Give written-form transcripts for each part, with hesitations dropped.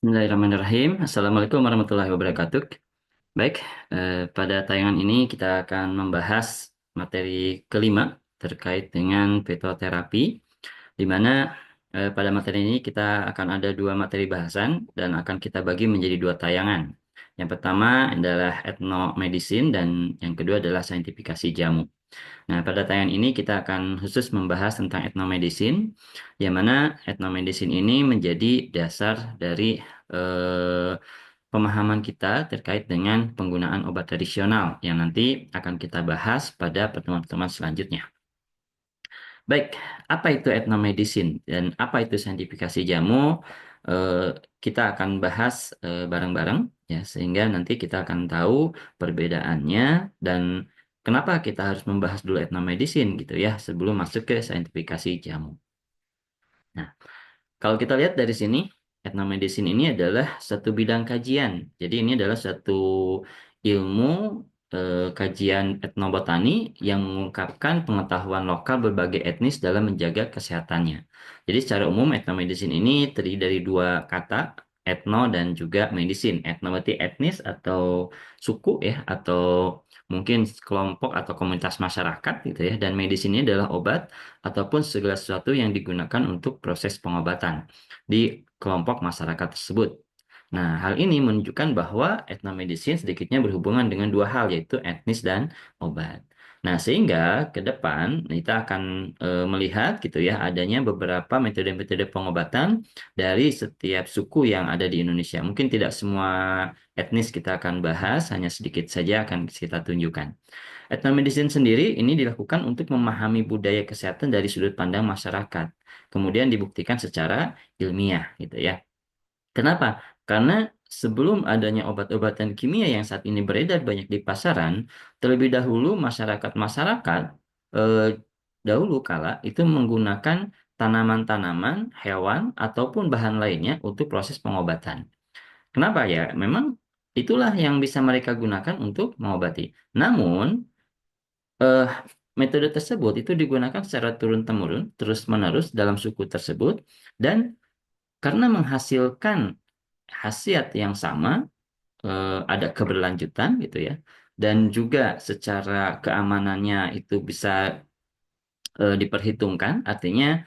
Bismillahirrahmanirrahim. Assalamualaikum warahmatullahi wabarakatuh. Baik, pada tayangan ini kita akan membahas materi kelima terkait dengan fitoterapi, di mana pada materi ini kita akan ada dua materi bahasan dan akan kita bagi menjadi dua tayangan. Yang pertama adalah etnomedicine dan yang kedua adalah saintifikasi jamu. Nah, pada tayangan ini kita akan khusus membahas tentang etnomedicine, yang mana etnomedicine ini menjadi dasar dari eh, pemahaman kita terkait dengan penggunaan obat tradisional yang nanti akan kita bahas pada pertemuan-pertemuan selanjutnya. Baik, apa itu etnomedicine dan apa itu saintifikasi jamu? Eh, Kita akan bahas bareng-bareng ya, sehingga nanti kita akan tahu perbedaannya dan kenapa kita harus membahas dulu etnomedicine gitu ya sebelum masuk ke saintifikasi jamu. Nah, kalau kita lihat dari sini, etnomedicine ini adalah satu bidang kajian. Jadi ini adalah satu ilmu kajian etnobotani yang mengungkapkan pengetahuan lokal berbagai etnis dalam menjaga kesehatannya. Jadi secara umum etnomedicine ini terdiri dari dua kata, etno dan juga medicine. Etno berarti etnis atau suku ya, atau mungkin kelompok atau komunitas masyarakat gitu ya. Dan medicine ini adalah obat ataupun segala sesuatu yang digunakan untuk proses pengobatan di kelompok masyarakat tersebut. Nah, hal ini menunjukkan bahwa etnomedicine sedikitnya berhubungan dengan dua hal, yaitu etnis dan obat. Nah, sehingga ke depan kita akan melihat gitu ya adanya beberapa metode-metode pengobatan dari setiap suku yang ada di Indonesia. Mungkin tidak semua etnis kita akan bahas, hanya sedikit saja akan kita tunjukkan. Etnomedicine sendiri ini dilakukan untuk memahami budaya kesehatan dari sudut pandang masyarakat. Kemudian dibuktikan secara ilmiah gitu ya. Kenapa? Karena sebelum adanya obat-obatan kimia yang saat ini beredar banyak di pasaran, terlebih dahulu masyarakat-masyarakat eh, dahulu kala itu menggunakan tanaman-tanaman, hewan, ataupun bahan lainnya untuk proses pengobatan. Kenapa ya? Memang itulah yang bisa mereka gunakan untuk mengobati. Namun, eh, metode tersebut itu digunakan secara turun-temurun, terus-menerus dalam suku tersebut, dan karena menghasilkan khasiat yang sama, ada keberlanjutan gitu ya, dan juga secara keamanannya itu bisa diperhitungkan, artinya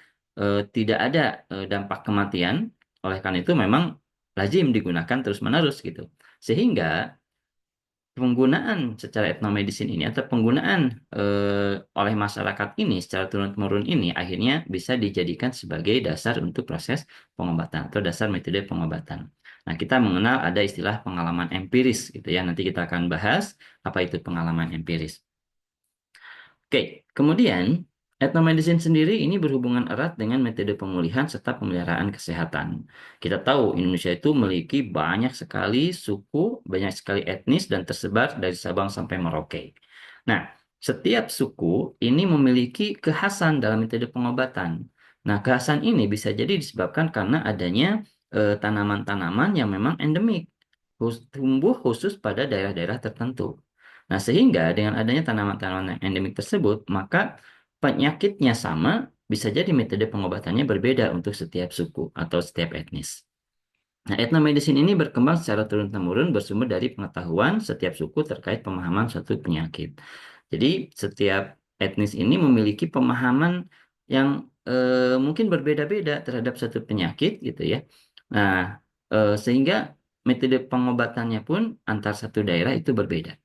tidak ada dampak kematian. Oleh karena itu memang lazim digunakan terus-menerus gitu. Sehingga penggunaan secara etnomedicine ini atau penggunaan oleh masyarakat ini secara turun-temurun ini akhirnya bisa dijadikan sebagai dasar untuk proses pengobatan atau dasar metode pengobatan. Nah, kita mengenal ada istilah pengalaman empiris gitu ya. Nanti kita akan bahas apa itu pengalaman empiris. Oke, kemudian etnomedicine sendiri ini berhubungan erat dengan metode pemulihan serta pemeliharaan kesehatan. Kita tahu Indonesia itu memiliki banyak sekali suku, banyak sekali etnis dan tersebar dari Sabang sampai Merauke. Nah, setiap suku ini memiliki kekhasan dalam metode pengobatan. Nah, kekhasan ini bisa jadi disebabkan karena adanya tanaman-tanaman yang memang endemik, tumbuh khusus pada daerah-daerah tertentu. Nah, sehingga dengan adanya tanaman-tanaman yang endemik tersebut, maka penyakitnya sama, bisa jadi metode pengobatannya berbeda untuk setiap suku atau setiap etnis. Nah, etnomedicine ini berkembang secara turun-temurun bersumber dari pengetahuan setiap suku terkait pemahaman suatu penyakit. Jadi, setiap etnis ini memiliki pemahaman yang mungkin berbeda-beda terhadap satu penyakit gitu ya. Nah, sehingga metode pengobatannya pun antar satu daerah itu berbeda.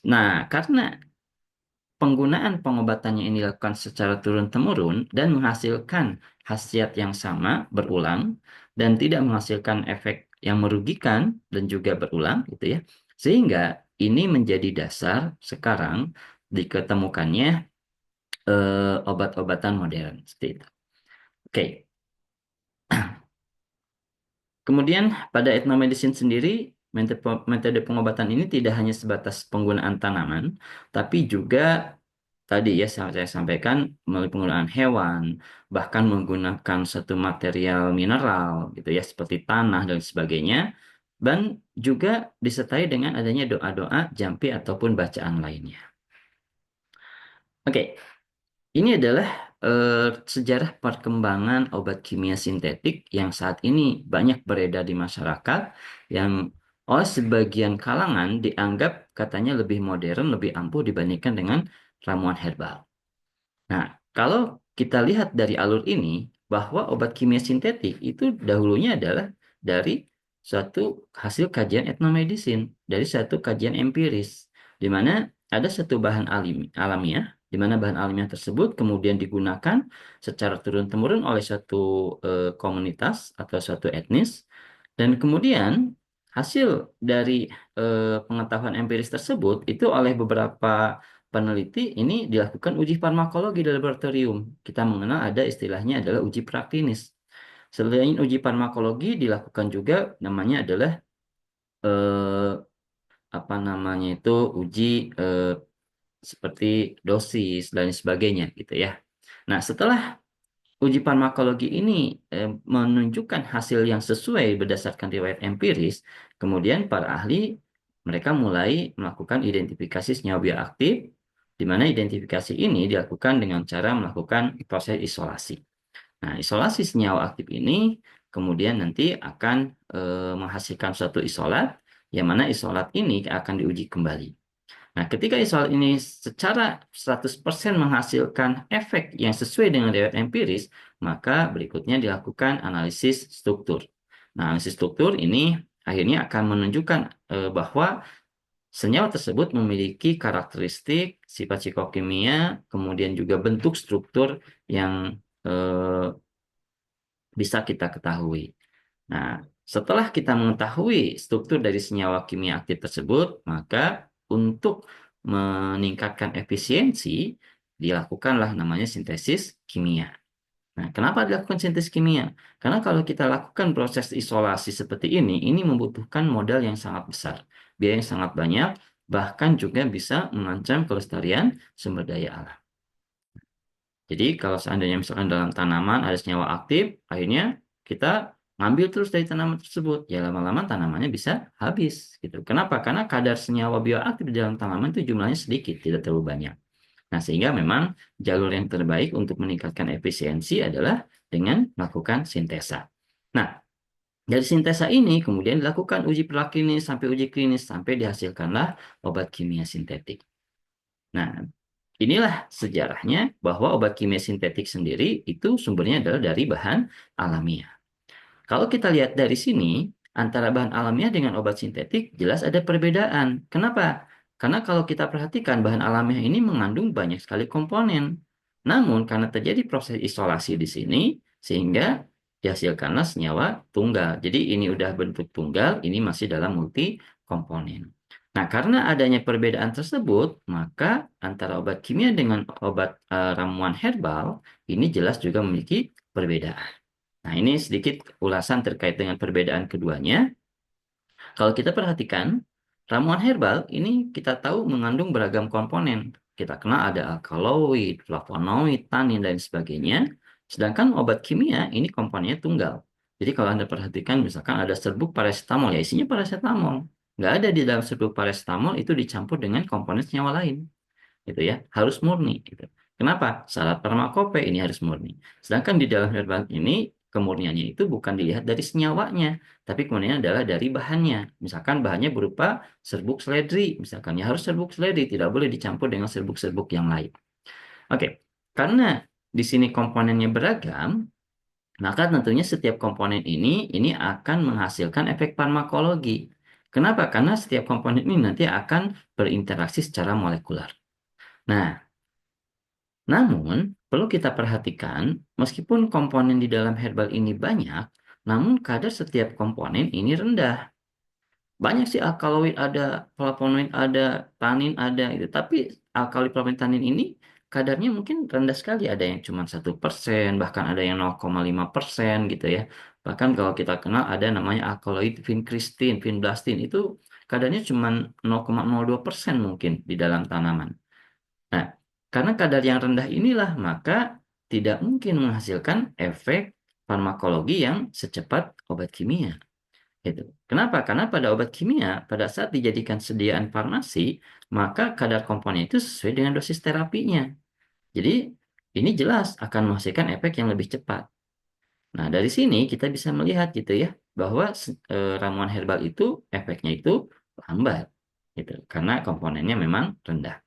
Nah, karena penggunaan pengobatannya ini dilakukan secara turun-temurun dan menghasilkan khasiat yang sama berulang dan tidak menghasilkan efek yang merugikan dan juga berulang gitu ya. Sehingga ini menjadi dasar sekarang diketemukannya obat-obatan modern seperti itu. Oke. Kemudian pada etnomedicine sendiri metode pengobatan ini tidak hanya sebatas penggunaan tanaman, tapi juga tadi ya saya sampaikan melalui penggunaan hewan, bahkan menggunakan satu material mineral gitu ya seperti tanah dan sebagainya, dan juga disertai dengan adanya doa-doa, jampi ataupun bacaan lainnya. Oke, ini adalah sejarah perkembangan obat kimia sintetik yang saat ini banyak beredar di masyarakat, yang oleh sebagian kalangan dianggap katanya lebih modern, lebih ampuh dibandingkan dengan ramuan herbal. Nah, kalau kita lihat dari alur ini, bahwa obat kimia sintetik itu dahulunya adalah dari suatu hasil kajian etnomedisin, dari satu kajian empiris, di mana ada satu bahan alamiah, di mana bahan alamiah tersebut kemudian digunakan secara turun-temurun oleh suatu komunitas atau suatu etnis, dan kemudian hasil dari pengetahuan empiris tersebut itu oleh beberapa peneliti ini dilakukan uji farmakologi di laboratorium. Kita mengenal ada istilahnya adalah uji praklinis. Selain uji farmakologi dilakukan juga namanya adalah eh, apa namanya itu uji eh, seperti dosis dan sebagainya gitu ya. Nah, setelah uji farmakologi ini menunjukkan hasil yang sesuai berdasarkan riwayat empiris, kemudian para ahli mereka mulai melakukan identifikasi senyawa bioaktif, di mana identifikasi ini dilakukan dengan cara melakukan proses isolasi. Nah, isolasi senyawa aktif ini kemudian nanti akan menghasilkan suatu isolat, yang mana isolat ini akan diuji kembali. Nah, ketika isolat ini secara 100% menghasilkan efek yang sesuai dengan riwayat empiris, maka berikutnya dilakukan analisis struktur. Nah, analisis struktur ini akhirnya akan menunjukkan bahwa senyawa tersebut memiliki karakteristik sifat psikokimia, kemudian juga bentuk struktur yang eh, bisa kita ketahui. Nah, setelah kita mengetahui struktur dari senyawa kimia aktif tersebut, maka untuk meningkatkan efisiensi, dilakukanlah namanya sintesis kimia. Nah, kenapa dilakukan sintesis kimia? Karena kalau kita lakukan proses isolasi seperti ini membutuhkan modal yang sangat besar, biaya yang sangat banyak, bahkan juga bisa mengancam kelestarian sumber daya alam. Jadi kalau seandainya misalkan dalam tanaman ada senyawa aktif, akhirnya kita ngambil terus dari tanaman tersebut, ya lama-lama tanamannya bisa habis gitu. Kenapa? Karena kadar senyawa bioaktif di dalam tanaman itu jumlahnya sedikit, tidak terlalu banyak. Nah, sehingga memang jalur yang terbaik untuk meningkatkan efisiensi adalah dengan melakukan sintesa. Nah, dari sintesa ini kemudian dilakukan uji praklinis sampai uji klinis sampai dihasilkanlah obat kimia sintetik. Nah, inilah sejarahnya bahwa obat kimia sintetik sendiri itu sumbernya adalah dari bahan alamiah. Kalau kita lihat dari sini, antara bahan alamiah dengan obat sintetik jelas ada perbedaan. Kenapa? Karena kalau kita perhatikan bahan alamiah ini mengandung banyak sekali komponen. Namun karena terjadi proses isolasi di sini, sehingga dihasilkanlah senyawa tunggal. Jadi ini udah bentuk tunggal, ini masih dalam multi komponen. Nah, karena adanya perbedaan tersebut, maka antara obat kimia dengan obat ramuan herbal ini jelas juga memiliki perbedaan. Nah, ini sedikit ulasan terkait dengan perbedaan keduanya. Kalau kita perhatikan, ramuan herbal ini kita tahu mengandung beragam komponen. Kita kenal ada alkaloid, flavonoid, tanin, dan sebagainya. Sedangkan obat kimia ini komponennya tunggal. Jadi kalau Anda perhatikan, misalkan ada serbuk paracetamol, ya isinya paracetamol. Nggak ada di dalam serbuk paracetamol itu dicampur dengan komponen senyawa lain gitu ya, harus murni gitu. Kenapa? Syarat farmakope ini harus murni. Sedangkan di dalam herbal ini kemurniannya itu bukan dilihat dari senyawanya, tapi kemudian adalah dari bahannya. Misalkan bahannya berupa serbuk seledri, misalkan ya harus serbuk seledri, tidak boleh dicampur dengan serbuk-serbuk yang lain. Oke, karena di sini komponennya beragam, maka tentunya setiap komponen ini akan menghasilkan efek farmakologi. Kenapa? Karena setiap komponen ini nanti akan berinteraksi secara molekular. Nah, namun, perlu kita perhatikan, meskipun komponen di dalam herbal ini banyak, namun kadar setiap komponen ini rendah. Banyak sih alkaloid ada, flavonoid ada, tanin ada, itu. Tapi alkaloid, flavonoid, tanin ini kadarnya mungkin rendah sekali. Ada yang cuma 1%, bahkan ada yang 0,5% gitu ya. Bahkan kalau kita kenal ada namanya alkaloid vincristin, vinblastin, itu kadarnya cuma 0,02% mungkin di dalam tanaman. Nah, karena kadar yang rendah inilah, maka tidak mungkin menghasilkan efek farmakologi yang secepat obat kimia. Gitu. Kenapa? Karena pada obat kimia, pada saat dijadikan sediaan farmasi, maka kadar komponen itu sesuai dengan dosis terapinya. Jadi, ini jelas akan menghasilkan efek yang lebih cepat. Nah, dari sini kita bisa melihat gitu ya, bahwa ramuan herbal itu efeknya itu lambat gitu, karena komponennya memang rendah.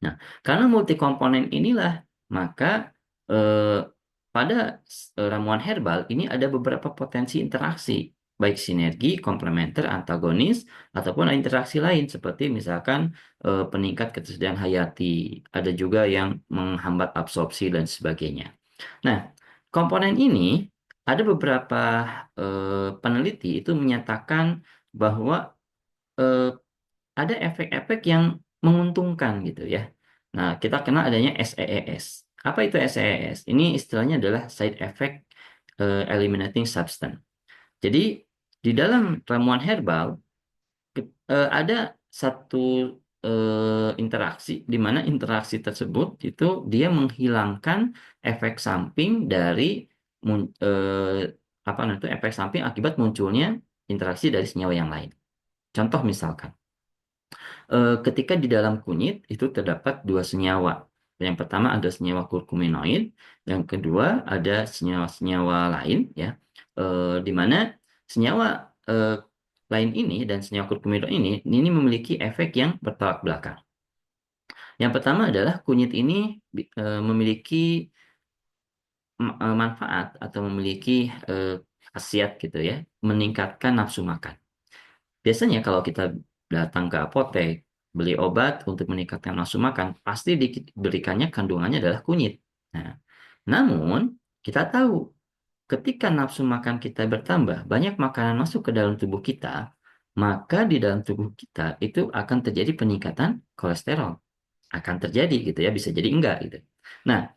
Nah, karena multi komponen inilah, maka eh, pada ramuan herbal ini ada beberapa potensi interaksi, baik sinergi, komplementer, antagonis, ataupun interaksi lain seperti misalkan peningkat ketersediaan hayati, ada juga yang menghambat absorpsi dan sebagainya. Nah, komponen ini ada beberapa peneliti itu menyatakan bahwa eh, ada efek-efek yang menguntungkan gitu ya. Nah, kita kenal adanya SEES. Apa itu SEES? Ini istilahnya adalah side effect eliminating substance. Jadi di dalam ramuan herbal ada satu interaksi di mana interaksi tersebut itu dia menghilangkan efek samping dari apa namanya itu efek samping akibat munculnya interaksi dari senyawa yang lain. Contoh misalkan ketika di dalam kunyit itu terdapat dua senyawa. Yang pertama ada senyawa kurkuminoid, yang kedua ada senyawa-senyawa lain ya, di mana senyawa lain ini dan senyawa kurkuminoid ini memiliki efek yang bertolak belakang. Yang pertama adalah kunyit ini memiliki manfaat atau memiliki khasiat gitu ya, meningkatkan nafsu makan. Biasanya kalau kita datang ke apotek, beli obat untuk meningkatkan nafsu makan, pasti diberikannya kandungannya adalah kunyit. Nah, namun kita tahu ketika nafsu makan kita bertambah, banyak makanan masuk ke dalam tubuh kita, maka di dalam tubuh kita itu akan terjadi peningkatan kolesterol. Akan terjadi gitu ya, bisa jadi enggak gitu. Nah,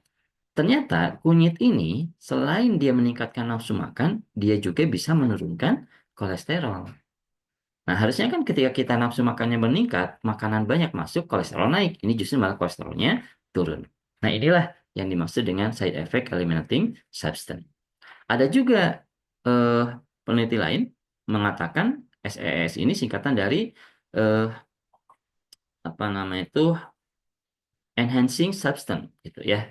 ternyata kunyit ini selain dia meningkatkan nafsu makan, dia juga bisa menurunkan kolesterol. Nah, harusnya kan ketika kita nafsu makannya meningkat, makanan banyak masuk, kolesterol naik. Ini justru malah kolesterolnya turun. Nah, inilah yang dimaksud dengan side effect eliminating substance. Ada juga eh, peneliti lain mengatakan SES ini singkatan dari eh, apa namanya itu enhancing substance gitu ya.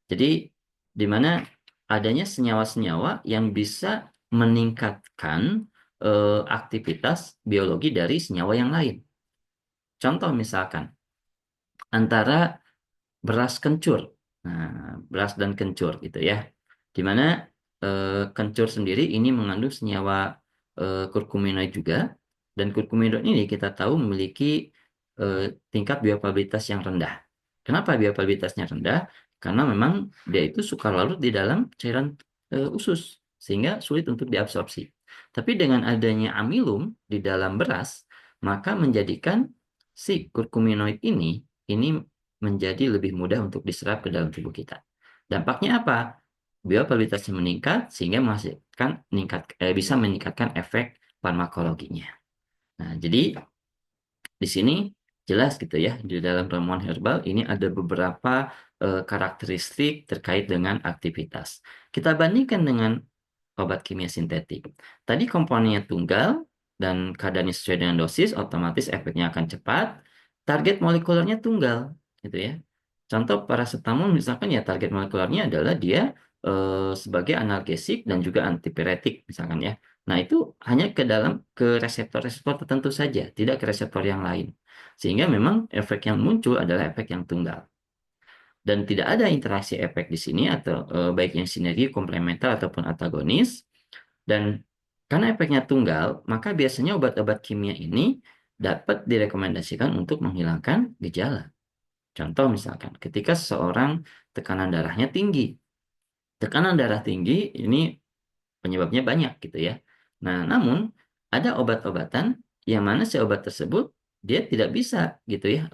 Jadi di mana adanya senyawa-senyawa yang bisa meningkatkan aktivitas biologi dari senyawa yang lain. Contoh misalkan antara beras kencur. Nah, beras dan kencur gitu ya. Di mana kencur sendiri ini mengandung senyawa kurkuminoid juga, dan kurkuminoid ini kita tahu memiliki eh, tingkat biopabilitas yang rendah. Kenapa biopabilitasnya rendah? Karena memang dia itu suka larut di dalam cairan usus sehingga sulit untuk diabsorpsi. Tapi dengan adanya amilum di dalam beras, maka menjadikan si kurkuminoid ini menjadi lebih mudah untuk diserap ke dalam tubuh kita. Dampaknya apa? Biopabilitasnya meningkat sehingga bisa meningkatkan efek farmakologinya. Nah, jadi di sini jelas gitu ya, di dalam ramuan herbal ini ada beberapa karakteristik terkait dengan aktivitas. Kita bandingkan dengan obat kimia sintetik. Tadi komponennya tunggal dan kadarnya sesuai dengan dosis, otomatis efeknya akan cepat. Target molekulernya tunggal, gitu ya. Contoh paracetamol misalkan ya target molekulernya adalah dia sebagai analgesik dan juga antipiretik misalkan ya. Nah, itu hanya ke reseptor-reseptor tertentu saja, tidak ke reseptor yang lain. Sehingga memang efek yang muncul adalah efek yang tunggal. Dan tidak ada interaksi efek di sini atau baik yang sinergi, komplementer ataupun antagonis. Dan karena efeknya tunggal, maka biasanya obat-obat kimia ini dapat direkomendasikan untuk menghilangkan gejala. Contoh misalkan, ketika seseorang tekanan darahnya tinggi. Tekanan darah tinggi ini penyebabnya banyak gitu ya. Nah, namun ada obat-obatan yang mana si obat tersebut dia tidak bisa gitu ya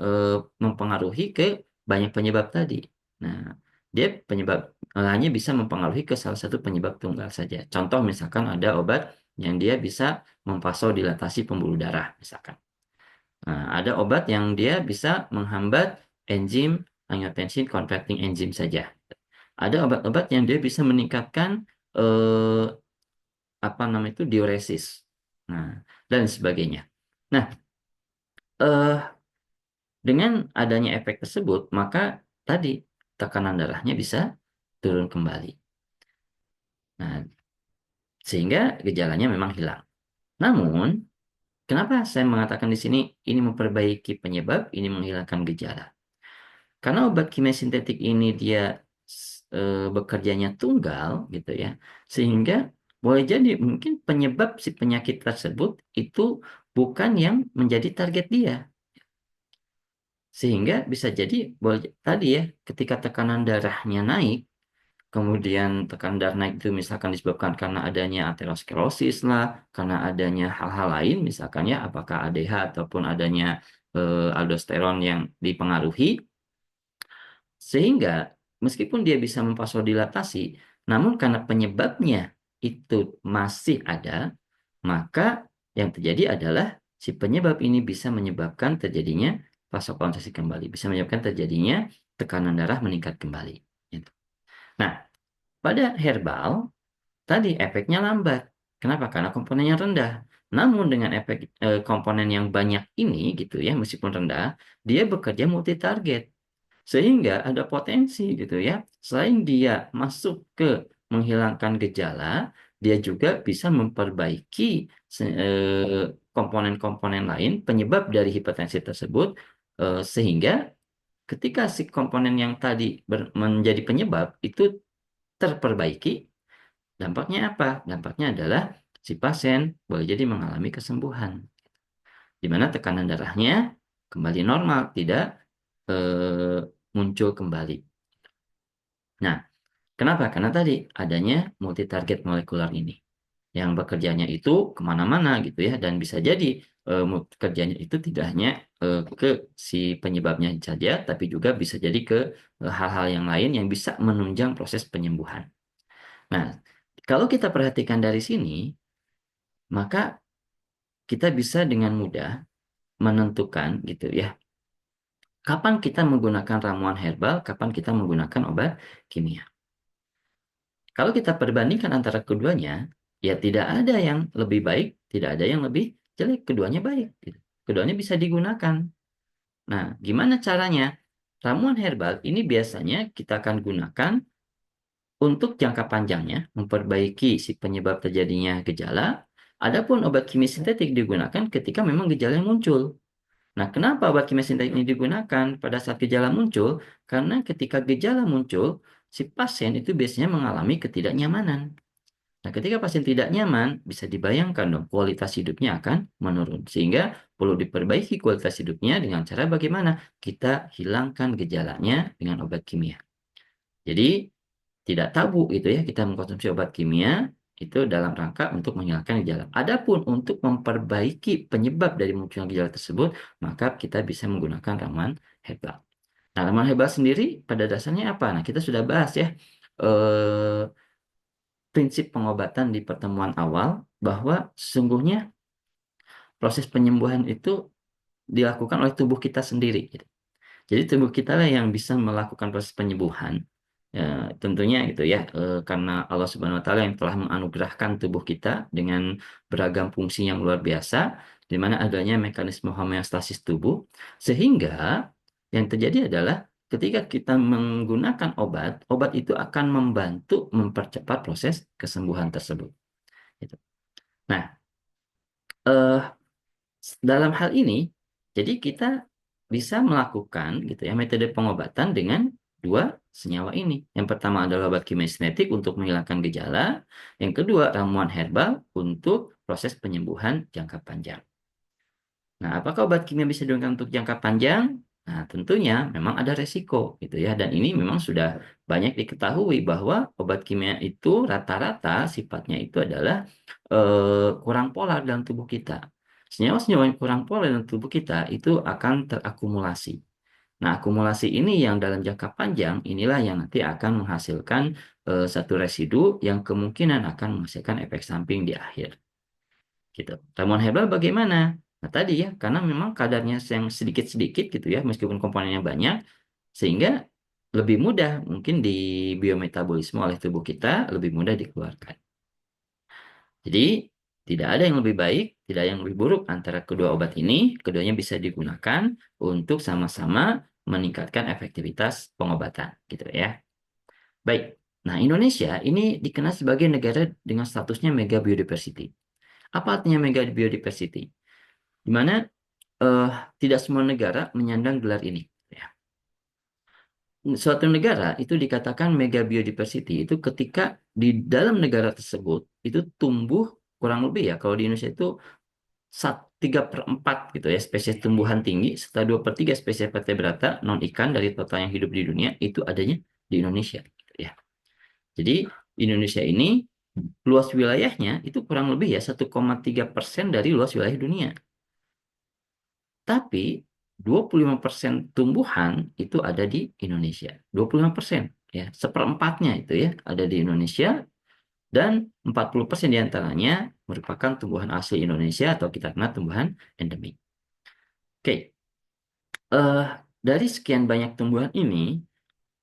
mempengaruhi ke banyak penyebab tadi. Nah, dia hanya bisa mempengaruhi ke salah satu penyebab tunggal saja. Contoh misalkan ada obat yang dia bisa memvasodilatasi pembuluh darah misalkan. Nah, ada obat yang dia bisa menghambat enzim angiotensin converting enzim saja. Ada obat-obat yang dia bisa meningkatkan eh, apa namanya itu diuresis. Nah, dan sebagainya. Nah, eh, dengan adanya efek tersebut, maka tadi tekanan darahnya bisa turun kembali. Nah, sehingga gejalanya memang hilang. Namun, kenapa saya mengatakan di sini ini memperbaiki penyebab, ini menghilangkan gejala? Karena obat kimia sintetik ini dia bekerjanya tunggal gitu ya, sehingga boleh jadi mungkin penyebab si penyakit tersebut itu bukan yang menjadi target dia. Sehingga bisa jadi boleh tadi ya, ketika tekanan darahnya naik, kemudian tekanan darah naik itu misalkan disebabkan karena adanya aterosklerosis lah, karena adanya hal-hal lain, misalkan ya apakah ADH ataupun adanya aldosteron yang dipengaruhi, sehingga meskipun dia bisa memvasodilatasi, namun karena penyebabnya itu masih ada, maka yang terjadi adalah si penyebab ini bisa menyebabkan terjadinya vasokonstriksi kembali, bisa menyebabkan terjadinya tekanan darah meningkat kembali. Gitu. Nah, pada herbal tadi efeknya lambat. Kenapa? Karena komponennya rendah. Namun dengan efek komponen yang banyak ini gitu ya, meskipun rendah, dia bekerja multi target. Sehingga ada potensi gitu ya. Selain dia masuk ke menghilangkan gejala, dia juga bisa memperbaiki komponen-komponen lain penyebab dari hipertensi tersebut, sehingga ketika si komponen yang tadi menjadi penyebab itu terperbaiki, dampaknya apa? Dampaknya adalah si pasien boleh jadi mengalami kesembuhan, di mana tekanan darahnya kembali normal, tidak muncul kembali. Nah, kenapa? Karena tadi adanya multi-target molekular ini yang bekerjanya itu kemana-mana gitu ya, dan bisa jadi kerjanya itu tidak hanya ke si penyebabnya saja, tapi juga bisa jadi ke hal-hal yang lain yang bisa menunjang proses penyembuhan. Nah, kalau kita perhatikan dari sini, maka kita bisa dengan mudah menentukan gitu ya, kapan kita menggunakan ramuan herbal, kapan kita menggunakan obat kimia. Kalau kita perbandingkan antara keduanya, ya tidak ada yang lebih baik, tidak ada yang lebih jelek, keduanya baik. Gitu. Keduanya bisa digunakan. Nah, gimana caranya? Ramuan herbal ini biasanya kita akan gunakan untuk jangka panjangnya, memperbaiki si penyebab terjadinya gejala. Adapun obat kimia sintetik digunakan ketika memang gejala yang muncul. Nah, kenapa obat kimia sintetik ini digunakan pada saat gejala muncul? Karena ketika gejala muncul, si pasien itu biasanya mengalami ketidaknyamanan. Nah, ketika pasien tidak nyaman, bisa dibayangkan dong kualitas hidupnya akan menurun. Sehingga perlu diperbaiki kualitas hidupnya dengan cara bagaimana? Kita hilangkan gejalanya dengan obat kimia. Jadi, tidak tabu itu ya kita mengkonsumsi obat kimia itu dalam rangka untuk menghilangkan gejala. Adapun untuk memperbaiki penyebab dari munculnya gejala tersebut, maka kita bisa menggunakan ramuan herbal. Nah, ramuan herbal sendiri pada dasarnya apa? Nah, kita sudah bahas ya eh, prinsip pengobatan di pertemuan awal bahwa sesungguhnya proses penyembuhan itu dilakukan oleh tubuh kita sendiri. Gitu. Jadi tubuh kita lah yang bisa melakukan proses penyembuhan. Ya, tentunya gitu ya, karena Allah Subhanahu Wa Taala yang telah menganugerahkan tubuh kita dengan beragam fungsi yang luar biasa, di mana adanya mekanisme homeostasis tubuh, sehingga yang terjadi adalah ketika kita menggunakan obat, obat itu akan membantu mempercepat proses kesembuhan tersebut. Gitu. Nah, eh, dalam hal ini, jadi kita bisa melakukan gitu ya metode pengobatan dengan dua senyawa ini. Yang pertama adalah obat kimia untuk menghilangkan gejala, yang kedua ramuan herbal untuk proses penyembuhan jangka panjang. Nah, apakah obat kimia bisa digunakan untuk jangka panjang? Nah, tentunya memang ada resiko gitu ya. Dan ini memang sudah banyak diketahui bahwa obat kimia itu rata-rata sifatnya itu adalah kurang polar dalam tubuh kita. Senyawa-senyawa yang kurang polar dalam tubuh kita itu akan terakumulasi. Nah, akumulasi ini yang dalam jangka panjang inilah yang nanti akan menghasilkan satu residu yang kemungkinan akan menghasilkan efek samping di akhir gitu. Ramuan herbal bagaimana? Nah, tadi ya, karena memang kadarnya yang sedikit-sedikit gitu ya, meskipun komponennya banyak, sehingga lebih mudah mungkin di biometabolisme oleh tubuh kita, lebih mudah dikeluarkan. Jadi, tidak ada yang lebih baik, tidak ada yang lebih buruk antara kedua obat ini. Keduanya bisa digunakan untuk sama-sama meningkatkan efektivitas pengobatan, gitu ya. Baik. Nah, Indonesia ini dikenal sebagai negara dengan statusnya mega biodiversity. Apa artinya mega biodiversity? Di mana eh, tidak semua negara menyandang gelar ini. Ya. Suatu negara itu dikatakan mega biodiversity itu ketika di dalam negara tersebut itu tumbuh kurang lebih ya, kalau di Indonesia itu 3/4 gitu ya spesies tumbuhan tinggi serta 2/3 spesies vertebrata non ikan dari total yang hidup di dunia itu adanya di Indonesia, gitu ya. Jadi Indonesia ini luas wilayahnya itu kurang lebih ya 1,3% dari luas wilayah dunia. Tapi 25% tumbuhan itu ada di Indonesia. 25% ya, seperempatnya itu ya ada di Indonesia dan 40% diantaranya merupakan tumbuhan asli Indonesia atau kita kenal tumbuhan endemik. Oke, eh, dari sekian banyak tumbuhan ini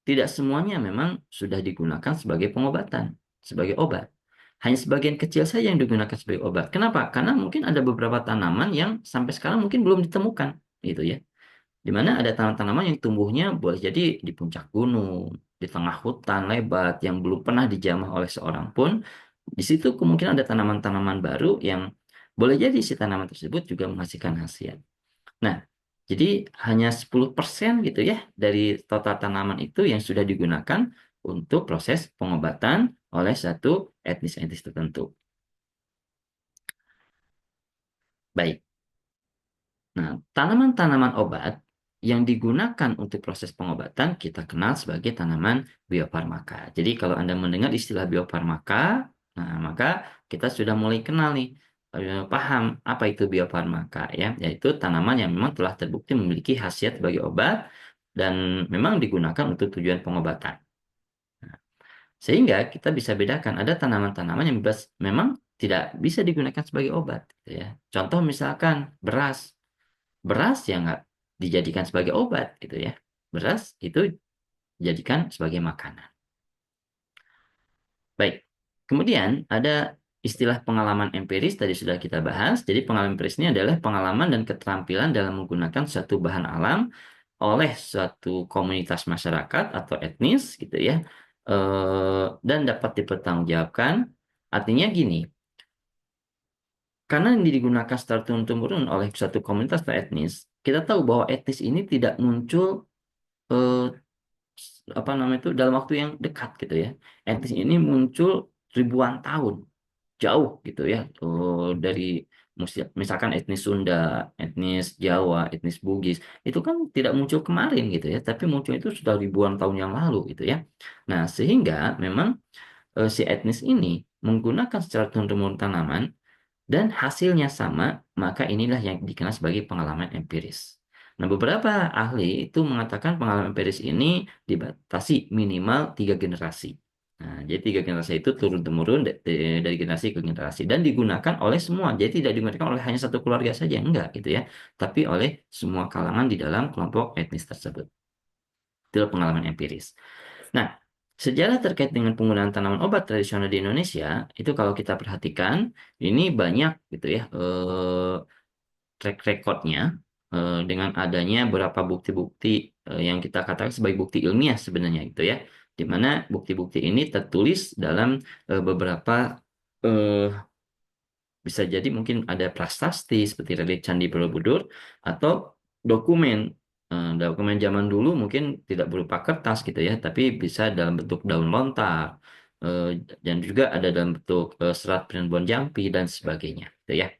tidak semuanya memang sudah digunakan sebagai pengobatan, sebagai obat. Hanya sebagian kecil saja yang digunakan sebagai obat. Kenapa? Karena mungkin ada beberapa tanaman yang sampai sekarang mungkin belum ditemukan, gitu ya. Di mana ada tanaman-tanaman yang tumbuhnya boleh jadi di puncak gunung, di tengah hutan lebat yang belum pernah dijamah oleh seorang pun. Di situ kemungkinan ada tanaman-tanaman baru yang boleh jadi si tanaman tersebut juga menghasilkan hasil. Nah, jadi hanya 10% gitu ya dari total tanaman itu yang sudah digunakan untuk proses pengobatan oleh satu etnis-etnis tertentu. Baik. Nah, tanaman-tanaman obat yang digunakan untuk proses pengobatan kita kenal sebagai tanaman biofarmaka. Jadi kalau Anda mendengar istilah biofarmaka, nah maka kita sudah mulai kenal nih, paham apa itu biofarmaka ya, yaitu tanaman yang memang telah terbukti memiliki khasiat sebagai obat dan memang digunakan untuk tujuan pengobatan. Sehingga kita bisa bedakan ada tanaman-tanaman yang memang tidak bisa digunakan sebagai obat, gitu ya. Contoh misalkan beras. Beras yang nggak dijadikan sebagai obat gitu ya. Beras itu dijadikan sebagai makanan. Baik. Kemudian ada istilah pengalaman empiris tadi sudah kita bahas. Jadi pengalaman empiris ini adalah pengalaman dan keterampilan dalam menggunakan suatu bahan alam oleh suatu komunitas masyarakat atau etnis gitu ya. Dan dapat dipertanggungjawabkan. Artinya gini, karena ini digunakan secara turun-temurun oleh suatu komunitas atau etnis, kita tahu bahwa etnis ini tidak muncul eh, apa namanya itu dalam waktu yang dekat gitu ya. Etnis ini muncul ribuan tahun jauh gitu ya. Dari misalkan etnis Sunda, etnis Jawa, etnis Bugis itu kan tidak muncul kemarin gitu ya, tapi muncul itu sudah ribuan tahun yang lalu gitu ya. Nah, sehingga memang si etnis ini menggunakan secara turun-temurun tanaman dan hasilnya sama, maka inilah yang dikenal sebagai pengalaman empiris. Nah, beberapa ahli itu mengatakan pengalaman empiris ini dibatasi minimal 3 generasi. Nah, jadi 3 generasi itu turun-temurun dari generasi ke generasi dan digunakan oleh semua. Jadi tidak digunakan oleh hanya satu keluarga saja, enggak gitu ya, tapi oleh semua kalangan di dalam kelompok etnis tersebut. Itu pengalaman empiris. Nah, sejarah terkait dengan penggunaan tanaman obat tradisional di Indonesia itu kalau kita perhatikan ini banyak gitu ya track recordnya dengan adanya beberapa bukti-bukti yang kita katakan sebagai bukti ilmiah sebenarnya itu ya, di mana bukti-bukti ini tertulis dalam beberapa eh, bisa jadi mungkin ada prasasti seperti relik Candi Borobudur atau dokumen. Dokumen zaman dulu mungkin tidak berupa kertas gitu ya, tapi bisa dalam bentuk daun lontar eh, dan juga ada dalam bentuk serat Primbon Jampi dan sebagainya, gitu ya.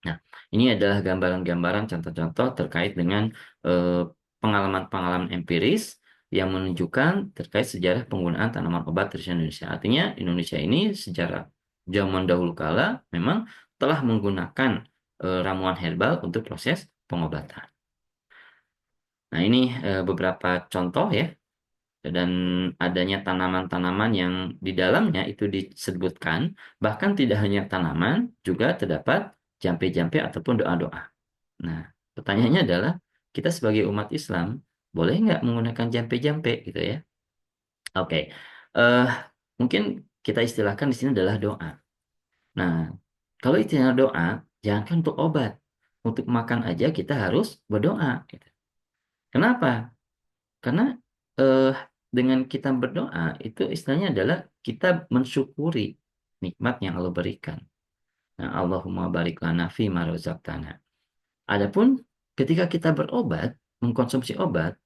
Nah, ini adalah gambaran-gambaran contoh-contoh terkait dengan eh, pengalaman-pengalaman empiris yang menunjukkan terkait sejarah penggunaan tanaman obat tradisional Indonesia. Artinya Indonesia ini sejarah zaman dahulu kala memang telah menggunakan ramuan herbal untuk proses pengobatan. Nah, ini beberapa contoh ya, dan adanya tanaman-tanaman yang di dalamnya itu disebutkan, bahkan tidak hanya tanaman, juga terdapat jampe-jampe ataupun doa-doa. Nah, pertanyaannya adalah, kita sebagai umat Islam, boleh nggak menggunakan jampe-jampe gitu ya? Oke, eh mungkin kita istilahkan di sini adalah doa. Nah, kalau istilah doa, jangan kan untuk obat. Untuk makan aja kita harus berdoa, gitu. Kenapa? Karena eh, dengan kita berdoa itu istilahnya adalah kita mensyukuri nikmat yang Allah berikan. Nah, Allahumma barik lana fi ma razaqtana. Adapun ketika kita berobat, mengkonsumsi obat,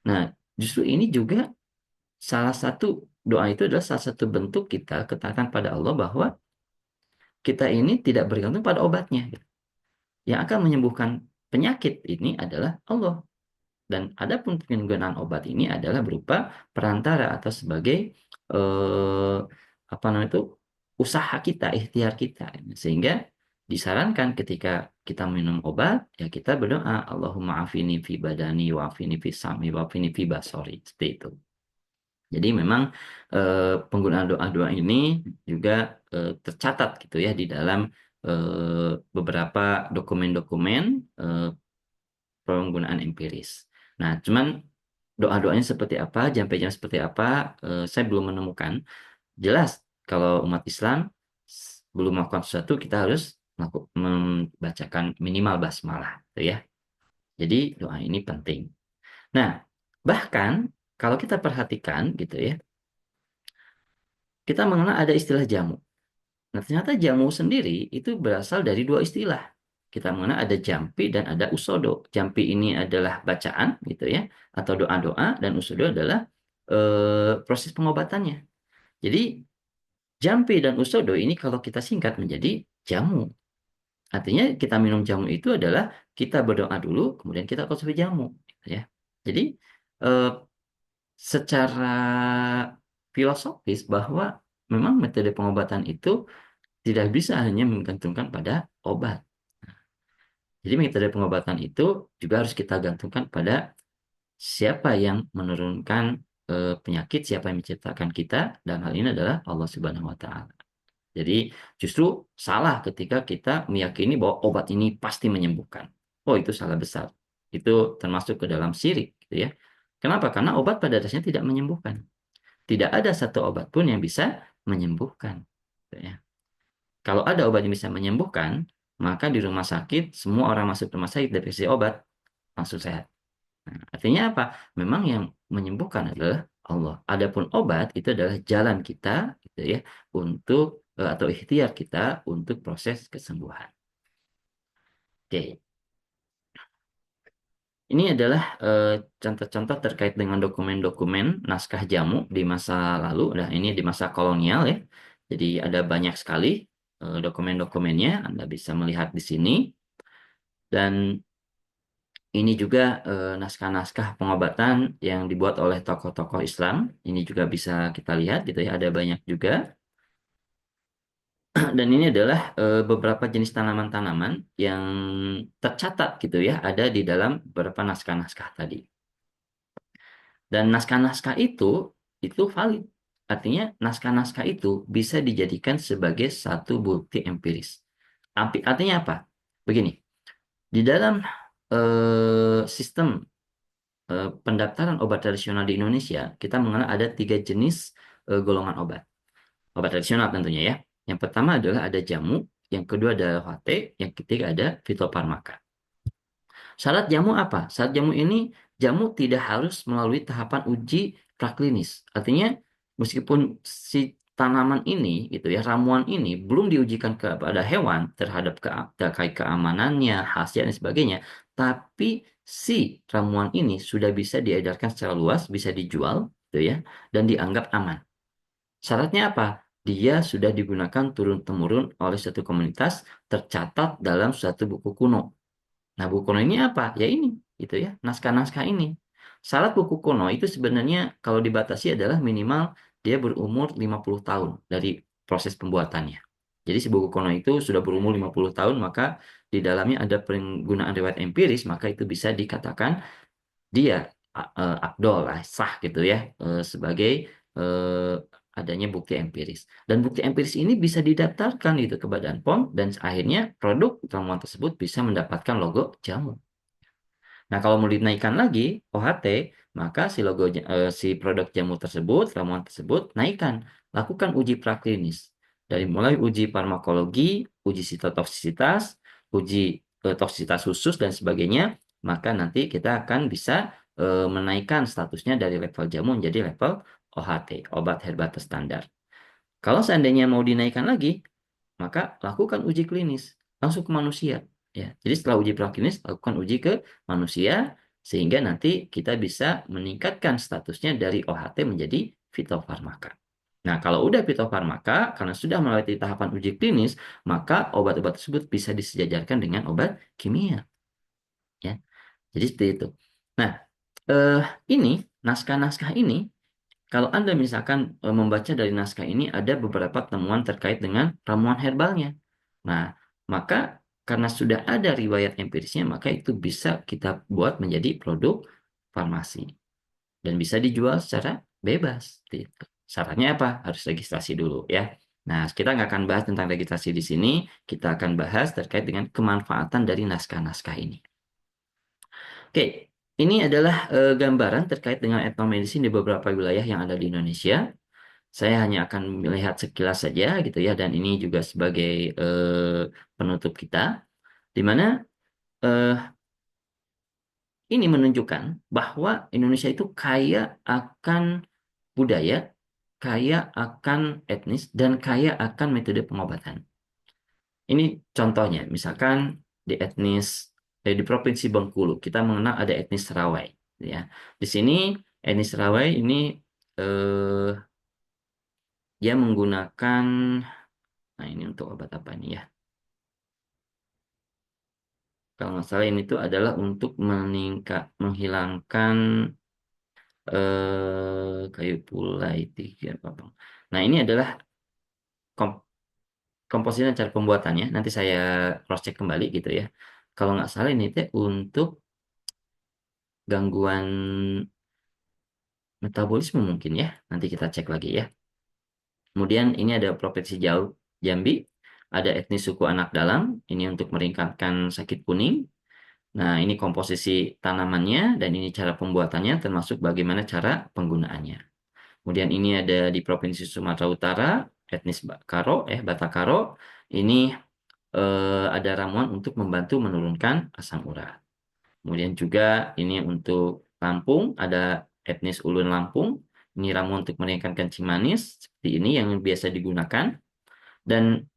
nah justru ini juga salah satu doa itu adalah salah satu bentuk kita ketaatan pada Allah bahwa kita ini tidak bergantung pada obatnya. Yang akan menyembuhkan penyakit ini adalah Allah. Dan adapun penggunaan obat ini adalah berupa perantara atau sebagai eh, apa namanya itu usaha kita, ikhtiar kita. Sehingga disarankan ketika kita minum obat, ya kita berdoa, Allahumma afini fi badani wa afini fi sami wa afini fi basori. Seperti itu. Jadi memang penggunaan doa-doa ini juga tercatat gitu ya di dalam beberapa dokumen-dokumen eh, penggunaan empiris. Nah, cuman doa-doanya seperti apa, jampe-jampe seperti apa, saya belum menemukan. Jelas kalau umat Islam belum melakukan sesuatu kita harus membacakan minimal basmalah, gitu ya. Jadi doa ini penting. Nah, bahkan kalau kita perhatikan gitu ya, kita mengenal ada istilah jamu. Nah, ternyata jamu sendiri itu berasal dari dua istilah. Kita mengenal ada jampi dan ada usodo. Jampi ini adalah bacaan gitu ya, atau doa-doa, dan usodo adalah proses pengobatannya. Jadi jampi dan usodo ini kalau kita singkat menjadi jamu. Artinya kita minum jamu itu adalah kita berdoa dulu, kemudian kita konsumsi jamu, gitu ya. Jadi eh, secara filosofis bahwa memang metode pengobatan itu tidak bisa hanya menggantungkan pada obat. Jadi metode pengobatan itu juga harus kita gantungkan pada siapa yang menurunkan penyakit, siapa yang menciptakan kita, dan hal ini adalah Allah Subhanahu wa Ta'ala. Jadi justru salah ketika kita meyakini bahwa obat ini pasti menyembuhkan. Oh, itu salah besar. Itu termasuk ke dalam syirik, gitu ya. Kenapa? Karena obat pada dasarnya tidak menyembuhkan. Tidak ada satu obat pun yang bisa menyembuhkan, gitu ya. Kalau ada obat yang bisa menyembuhkan, maka di rumah sakit semua orang masuk rumah sakit dikasih obat langsung sehat. Nah, artinya apa? Memang yang menyembuhkan adalah Allah. Adapun obat itu adalah jalan kita, gitu ya, untuk atau ikhtiar kita untuk proses kesembuhan. Oke, ini adalah contoh-contoh terkait dengan dokumen-dokumen naskah jamu di masa lalu. Nah, ini di masa kolonial ya. Jadi ada banyak sekali dokumen-dokumennya. Anda bisa melihat di sini. Dan ini juga naskah-naskah pengobatan yang dibuat oleh tokoh-tokoh Islam. Ini juga bisa kita lihat gitu ya, ada banyak juga. Dan ini adalah beberapa jenis tanaman-tanaman yang tercatat gitu ya, ada di dalam beberapa naskah-naskah tadi. Dan naskah-naskah itu valid. Artinya naskah-naskah itu bisa dijadikan sebagai satu bukti empiris. Artinya apa? Begini, di dalam sistem pendaftaran obat tradisional di Indonesia, kita mengenal ada tiga jenis golongan obat. Obat tradisional tentunya ya. Yang pertama adalah ada jamu, yang kedua adalah HT, yang ketiga ada fitofarmaka. Syarat jamu apa? Syarat jamu ini, jamu tidak harus melalui tahapan uji praklinis. Artinya, meskipun si tanaman ini, gitu ya, ramuan ini belum diujikan kepada hewan terhadap terkait keamanannya, khasiat dan sebagainya, tapi si ramuan ini sudah bisa diedarkan secara luas, bisa dijual, gitu ya, dan dianggap aman. Syaratnya apa? Dia sudah digunakan turun-temurun oleh suatu komunitas tercatat dalam suatu buku kuno. Nah, buku kuno ini apa? Ya ini, gitu ya, naskah-naskah ini. Syarat buku kuno itu sebenarnya kalau dibatasi adalah minimal dia berumur 50 tahun dari proses pembuatannya. Jadi si buku kuno itu sudah berumur 50 tahun, maka di dalamnya ada penggunaan riwayat empiris, maka itu bisa dikatakan dia abdol lah, sah gitu ya, sebagai eh, adanya bukti empiris. Dan bukti empiris ini bisa didaftarkan gitu ke Badan POM dan akhirnya produk ramuan tersebut bisa mendapatkan logo jamu. Nah, kalau mau dinaikkan lagi OHT, maka si si produk jamu tersebut, ramuan tersebut naikkan, lakukan uji praklinis. Dari mulai uji farmakologi, uji sitotoksisitas, uji toksisitas khusus dan sebagainya, maka nanti kita akan bisa menaikkan statusnya dari level jamu menjadi level OHT, obat herbal terstandar. Kalau seandainya mau dinaikkan lagi, maka lakukan uji klinis langsung ke manusia. Ya, jadi setelah uji praklinis, lakukan uji ke manusia sehingga nanti kita bisa meningkatkan statusnya dari OHT menjadi fitofarmaka. Nah, kalau udah fitofarmaka, karena sudah melewati tahapan uji klinis, maka obat-obat tersebut bisa disejajarkan dengan obat kimia. Ya, jadi seperti itu. Nah, eh, ini naskah-naskah ini kalau Anda misalkan membaca dari naskah ini ada beberapa temuan terkait dengan ramuan herbalnya. Nah, maka karena sudah ada riwayat empirisnya, maka itu bisa kita buat menjadi produk farmasi dan bisa dijual secara bebas. Gitu. Syaratnya apa? Harus registrasi dulu ya. Nah, kita nggak akan bahas tentang registrasi di sini. Kita akan bahas terkait dengan kemanfaatan dari naskah-naskah ini. Oke, ini adalah gambaran terkait dengan etnomedicine di beberapa wilayah yang ada di Indonesia. Saya hanya akan melihat sekilas saja gitu ya, dan ini juga sebagai penutup kita, di mana eh, ini menunjukkan bahwa Indonesia itu kaya akan budaya, kaya akan etnis, dan kaya akan metode pengobatan. Ini contohnya, misalkan di di Provinsi Bengkulu, kita mengenal ada etnis Serawai, ya. Di sini etnis Serawai ini eh, dia menggunakan, nah ini untuk obat apa ini ya? Kalau nggak salah ini tuh adalah untuk menghilangkan kayu pulai tiga apa. Nah ini adalah kom- komposisi dan cara pembuatannya. Nanti saya cross check kembali gitu ya. Kalau nggak salah ini teh untuk gangguan metabolisme mungkin ya. Nanti kita cek lagi ya. Kemudian ini ada Provinsi Jambi, ada etnis suku anak dalam. Ini untuk meringankan sakit kuning. Nah, ini komposisi tanamannya dan ini cara pembuatannya termasuk bagaimana cara penggunaannya. Kemudian ini ada di Provinsi Sumatera Utara, etnis Batak Karo. Ini ada ramuan untuk membantu menurunkan asam urat. Kemudian juga ini untuk Lampung, ada etnis Ulun Lampung. Ini ramuan untuk meringankan kencing manis, seperti ini yang biasa digunakan. Dan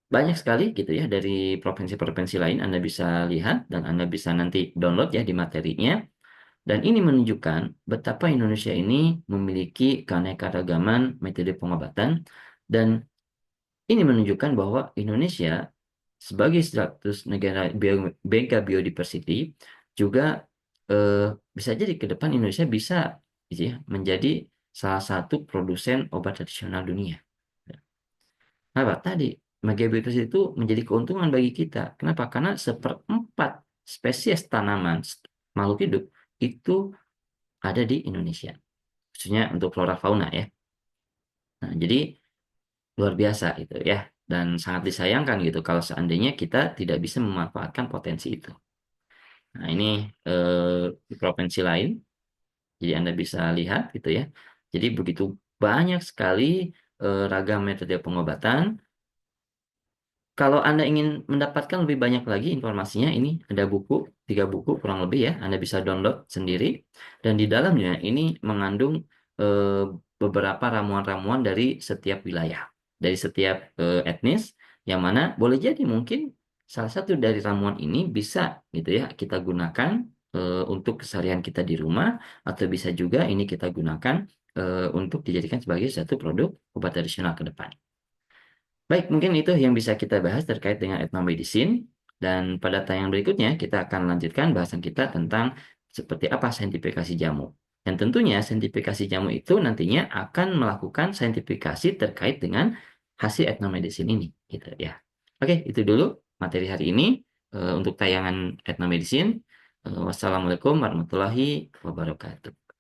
banyak sekali gitu ya dari provinsi-provinsi lain Anda bisa lihat dan Anda bisa nanti download ya di materinya. Dan ini menunjukkan betapa Indonesia ini memiliki keanekaragaman metode pengobatan dan ini menunjukkan bahwa Indonesia sebagai status negara Bengka Biodiversity juga eh, bisa jadi ke depan Indonesia bisa gitu ya, menjadi salah satu produsen obat tradisional dunia. Kenapa? Tadi Megabiota itu menjadi keuntungan bagi kita. Kenapa? Karena seperempat spesies tanaman makhluk hidup itu ada di Indonesia, khususnya untuk flora fauna ya. Nah, jadi luar biasa itu ya, dan sangat disayangkan gitu kalau seandainya kita tidak bisa memanfaatkan potensi itu. Nah, ini di provinsi lain, jadi Anda bisa lihat gitu ya. Jadi begitu banyak sekali ragam metode pengobatan. Kalau Anda ingin mendapatkan lebih banyak lagi informasinya, ini ada buku, 3 buku kurang lebih ya, Anda bisa download sendiri. Dan di dalamnya ini mengandung eh, beberapa ramuan-ramuan dari setiap wilayah, dari setiap etnis, yang mana boleh jadi mungkin salah satu dari ramuan ini bisa gitu ya kita gunakan untuk keseharian kita di rumah, atau bisa juga ini kita gunakan untuk dijadikan sebagai satu produk obat tradisional ke depan. Baik, mungkin itu yang bisa kita bahas terkait dengan etnomedicine. Dan pada tayangan berikutnya, kita akan lanjutkan bahasan kita tentang seperti apa saintifikasi jamu. Dan tentunya saintifikasi jamu itu nantinya akan melakukan saintifikasi terkait dengan hasil etnomedicine ini. Gitu ya. Oke, itu dulu materi hari ini untuk tayangan etnomedicine. Wassalamualaikum warahmatullahi wabarakatuh.